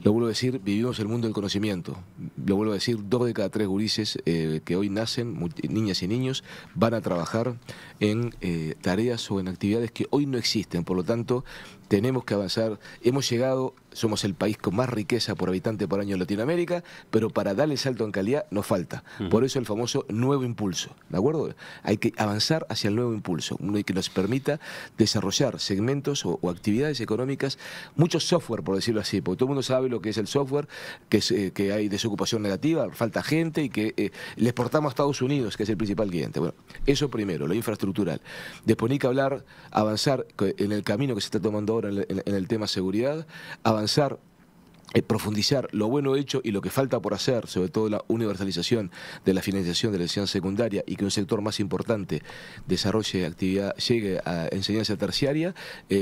Lo vuelvo a decir, vivimos el mundo del conocimiento. Lo vuelvo a decir, 2 de cada 3 gurises que hoy nacen, niñas y niños, van a trabajar en tareas o en actividades que hoy no existen. Por lo tanto, tenemos que avanzar. Hemos llegado, somos el país con más riqueza por habitante por año en Latinoamérica, pero para darle el salto en calidad nos falta. Por eso el famoso nuevo impulso, ¿de acuerdo? Hay que avanzar hacia el nuevo impulso, uno que nos permita desarrollar segmentos o actividades económicas, mucho software, por decirlo así, porque todo el mundo sabe lo que es el software, que hay desocupación negativa, falta gente y que le exportamos a Estados Unidos, que es el principal cliente. Bueno, eso primero, lo infraestructural. Después hay que hablar, avanzar en el camino que se está tomando ahora en el tema seguridad, avanzar, profundizar lo bueno hecho y lo que falta por hacer, sobre todo la universalización de la financiación de la enseñanza secundaria y que un sector más importante desarrolle actividad, llegue a enseñanza terciaria,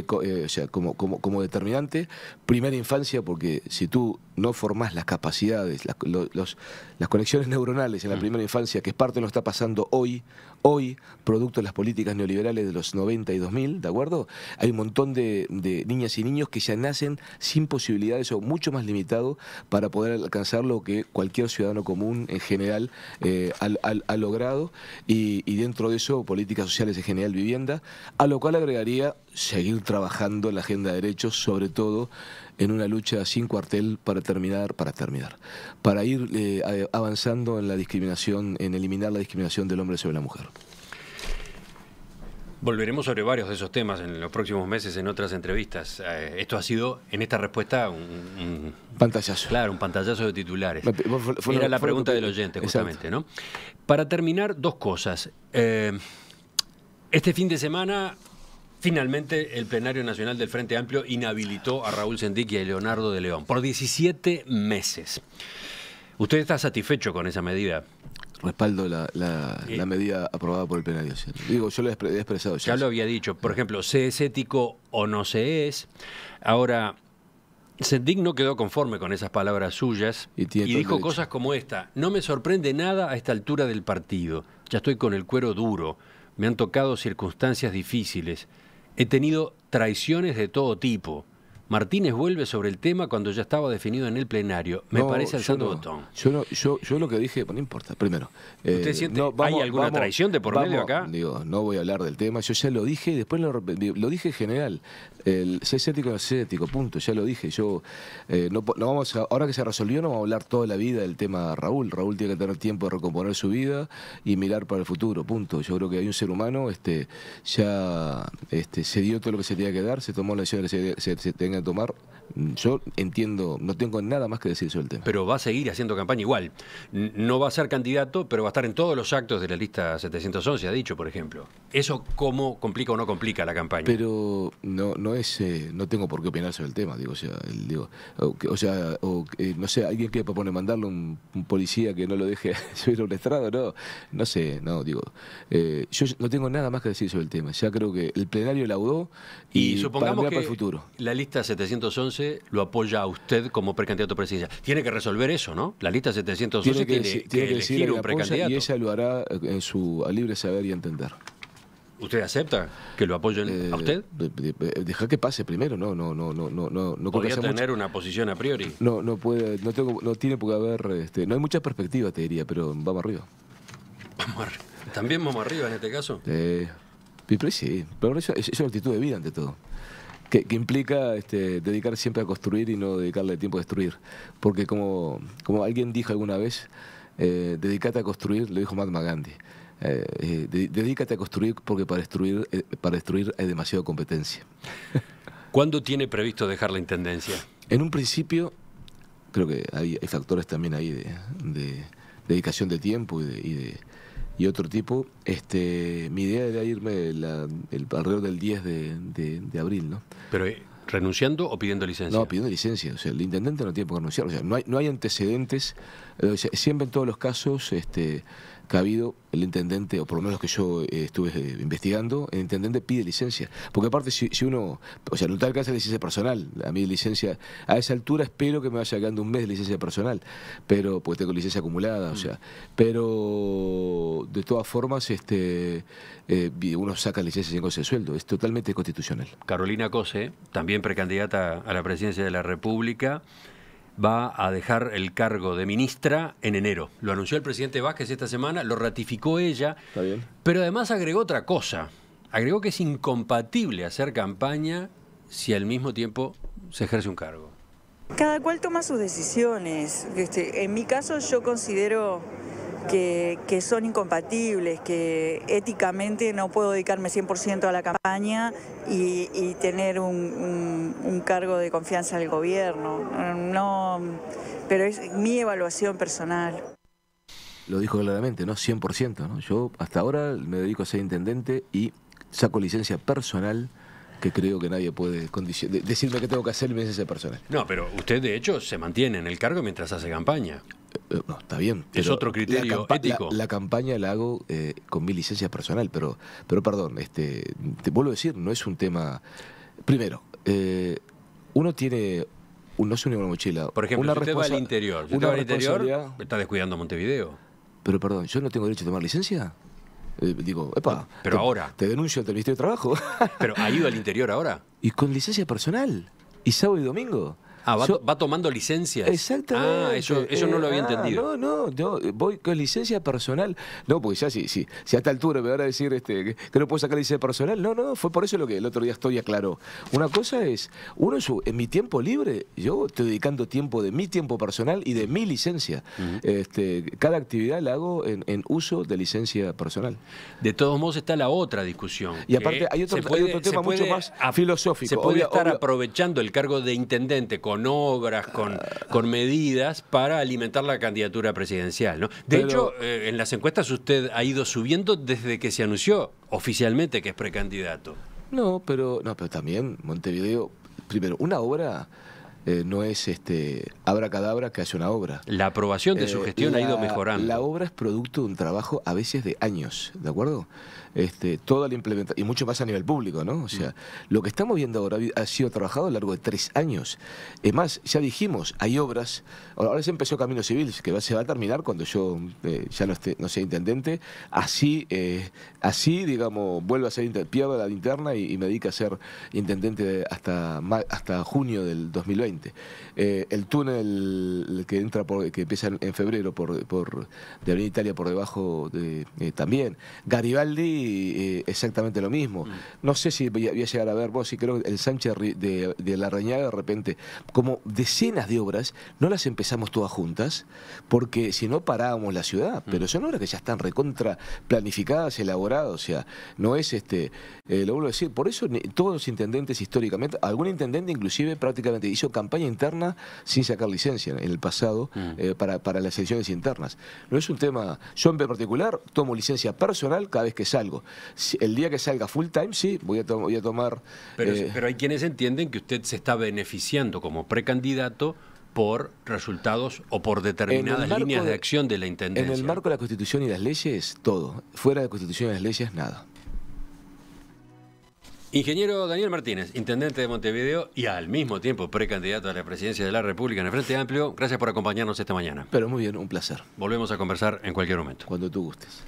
o sea, como determinante. Primera infancia, porque si tú no formás las capacidades, las conexiones neuronales en la primera infancia, que es parte de lo que está pasando hoy, producto de las políticas neoliberales de los 90 y 2000, ¿de acuerdo? Hay un montón de niñas y niños que ya nacen sin posibilidades o mucho más limitados para poder alcanzar lo que cualquier ciudadano común en general ha logrado, y dentro de eso políticas sociales en general, vivienda, a lo cual agregaría seguir trabajando en la agenda de derechos, sobre todo en una lucha sin cuartel para ir avanzando en la discriminación, en eliminar la discriminación del hombre sobre la mujer. Volveremos sobre varios de esos temas en los próximos meses en otras entrevistas. Esto ha sido, en esta respuesta, un pantallazo. Claro, un pantallazo de titulares. Era la pregunta del oyente, justamente, ¿no? Para terminar, dos cosas. Este fin de semana, finalmente, el Plenario Nacional del Frente Amplio inhabilitó a Raúl Sendic y a Leonardo de León por 17 meses. ¿Usted está satisfecho con esa medida? Respaldo la medida aprobada por el plenario. Digo, yo lo he expresado. Ya lo había dicho. Por ejemplo, ¿se es ético o no se es? Ahora, Sendic no quedó conforme con esas palabras suyas y dijo cosas como esta: no me sorprende nada a esta altura del partido. Ya estoy con el cuero duro. Me han tocado circunstancias difíciles. He tenido traiciones de todo tipo. Martínez vuelve sobre el tema cuando ya estaba definido en el plenario. Me parece el santo botón. Yo lo que dije, no importa, primero. ¿Usted siente hay alguna traición de por medio acá? Digo, no voy a hablar del tema, yo ya lo dije y después lo dije en general. Se es ético o no es ético, punto, ya lo dije. No vamos ahora que se resolvió, no vamos a hablar toda la vida del tema Raúl. Raúl tiene que tener tiempo de recomponer su vida y mirar para el futuro, punto. Yo creo que hay un ser humano, ya se dio todo lo que se tenía que dar, se tomó la decisión que se tenga que tomar. Yo entiendo, no tengo nada más que decir sobre el tema. Pero va a seguir haciendo campaña igual. No va a ser candidato, pero va a estar en todos los actos de la lista 711, ha dicho, por ejemplo. ¿Eso cómo complica o no complica la campaña? Pero no tengo por qué opinar sobre el tema, no sé, alguien que propone mandarle un policía que no lo deje subir a un estrado, no sé, yo no tengo nada más que decir sobre el tema. Ya creo que el plenario laudó y supongamos para que el futuro. La lista 711 lo apoya a usted como precandidato presidencial. Tiene que resolver eso, ¿no? La lista 711 tiene que elegir un precandidato. Y ella lo hará en su libre saber y entender. ¿Usted acepta que lo apoyen a usted? Deja que pase primero, no. ¿Podría tener una posición a priori? No tiene por qué haber, no hay mucha perspectiva, te diría, pero vamos arriba. ¿También vamos arriba en este caso? Pero sí, pero eso es una actitud de vida ante todo. Que implica dedicar siempre a construir y no dedicarle tiempo a destruir. Porque como alguien dijo alguna vez, dedícate a construir, lo dijo Mahatma Gandhi. Dedícate a construir porque para destruir hay demasiada competencia. ¿Cuándo tiene previsto dejar la intendencia? En un principio, creo que hay factores también ahí de dedicación de tiempo y otro tipo. Mi idea era irme alrededor del 10 de abril, ¿no? Pero ¿renunciando o pidiendo licencia? No, pidiendo licencia. O sea, el intendente no tiene por qué renunciar. O sea, no hay antecedentes. Siempre en todos los casos que ha habido, el intendente, o por lo menos que yo estuve investigando, el intendente pide licencia. Porque aparte, si uno, o sea, no te alcanza licencia personal. A mí licencia, a esa altura espero que me vaya quedando un mes de licencia personal, pero porque tengo licencia acumulada, o sea, pero de todas formas, uno saca licencia sin goce de sueldo. Es totalmente constitucional. Carolina Cose, también precandidata a la presidencia de la República, va a dejar el cargo de ministra en enero. Lo anunció el presidente Vázquez esta semana, lo ratificó ella. Está bien. Pero además agregó otra cosa. Agregó que es incompatible hacer campaña si al mismo tiempo se ejerce un cargo. Cada cual toma sus decisiones. En mi caso yo considero que son incompatibles, que éticamente no puedo dedicarme 100% a la campaña y tener un cargo de confianza del gobierno. Pero es mi evaluación personal. Lo dijo claramente, ¿no? 100%, ¿no? Yo hasta ahora me dedico a ser intendente y saco licencia personal, que creo que nadie puede decirme que tengo que hacer mi licencia personal. No, pero usted de hecho se mantiene en el cargo mientras hace campaña. No, está bien. ¿Es otro criterio ético? La campaña la hago con mi licencia personal, pero perdón, te vuelvo a decir, no es un tema... Primero, uno tiene no es una mochila. Por ejemplo, si usted va al interior, está descuidando Montevideo. Pero perdón, ¿yo no tengo derecho a tomar licencia? Digo, epa, pero ahora te denuncio ante el Ministerio de Trabajo. ¿Pero ha ido al interior ahora? Y con licencia personal. Y sábado y domingo. Ah, va tomando licencias. Exactamente. Ah, eso no lo había entendido. No, yo voy con licencia personal. No, porque ya si a esta altura me van a decir que no puedo sacar licencia personal. No, fue por eso lo que el otro día estoy aclaró. Una cosa es, en mi tiempo libre, yo estoy dedicando tiempo de mi tiempo personal y de mi licencia. Cada actividad la hago en uso de licencia personal. De todos modos está la otra discusión. Y aparte hay otro tema mucho más filosófico. Se puede estar aprovechando el cargo de intendente con obras, con medidas para alimentar la candidatura presidencial, ¿no? De hecho, en las encuestas usted ha ido subiendo desde que se anunció oficialmente que es precandidato. No, pero también Montevideo, primero, una obra no es abracadabra que hace una obra. La aprobación de su gestión ha ido mejorando. La obra es producto de un trabajo a veces de años, ¿de acuerdo? Toda la implementación, y mucho más a nivel público, ¿no? O sea, lo que estamos viendo ahora ha sido trabajado a lo largo de 3 años. Es más, ya dijimos, hay obras, ahora se empezó Camino Civil, que se va a terminar cuando yo ya no sea intendente, así, digamos, vuelvo a ser pierdo la linterna y me dedico a ser intendente hasta junio del 2020. El túnel que empieza en febrero de Avenida Italia por debajo también. Garibaldi, exactamente lo mismo. No sé si voy a llegar a ver, vos sí creo que el Sánchez de la Reñaga de repente, como decenas de obras, no las empezamos todas juntas, porque si no parábamos la ciudad, pero son obras que ya están recontra planificadas, elaboradas, o sea, no es lo vuelvo a decir, por eso todos los intendentes históricamente, algún intendente inclusive prácticamente hizo campaña interna sin sacar licencia en el pasado para las elecciones internas. No es un tema, yo en particular tomo licencia personal cada vez que salgo. El día que salga full time, sí, voy a tomar... Pero hay quienes entienden que usted se está beneficiando como precandidato por resultados o por determinadas líneas de acción de la intendencia. En el marco de la Constitución y las leyes, todo. Fuera de la Constitución y las leyes, nada. Ingeniero Daniel Martínez, intendente de Montevideo y al mismo tiempo precandidato a la presidencia de la República en el Frente Amplio, gracias por acompañarnos esta mañana. Pero muy bien, un placer. Volvemos a conversar en cualquier momento. Cuando tú gustes.